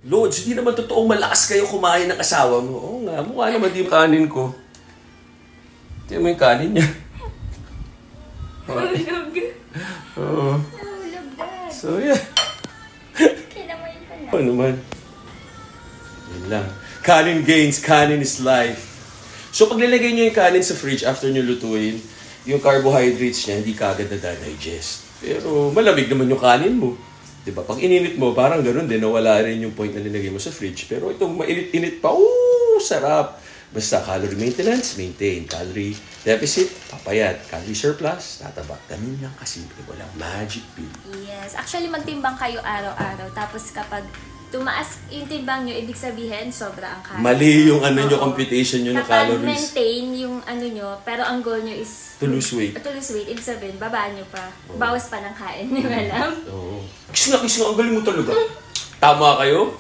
Lods, hindi naman totoong malakas kayo kumain ng asawa mo. Oo nga, mukha naman di yung kanin ko. Tingnan mo yung kanin niya. Hulog. Oo. Hulog, Dad. So, yeah. Kinamay pa na. Ano naman? Yun lang. Kanin gains, kanin is life. So, pag nilagay nyo yung kanin sa fridge after nyo lutuin, yung carbohydrates niya, hindi kagad na-digest. Pero malamig naman yung kanin mo. Diba? Pag ininit mo, parang ganun din, nawala rin yung point na nilagay mo sa fridge. Pero itong mainit-init pa, sarap! Basta calorie maintenance, maintain. Calorie deficit, papayat. Calorie surplus, tataba. Ganun lang kasimple. Walang magic pill. Yes. Actually, magtimbang kayo araw-araw. Tapos kapag tumaas yung timbang nyo, ibig sabihin, sobra ang kain. Mali yung ano nyo, computation nyo ng calories. Kapag maintain yung ano nyo, pero ang goal nyo is To lose weight. To lose weight, ibig sabihin, babaan nyo pa. Bawas pa ng kain, di ba alam? Oo. Kis nga, ang galing mo talaga. Tama kayo?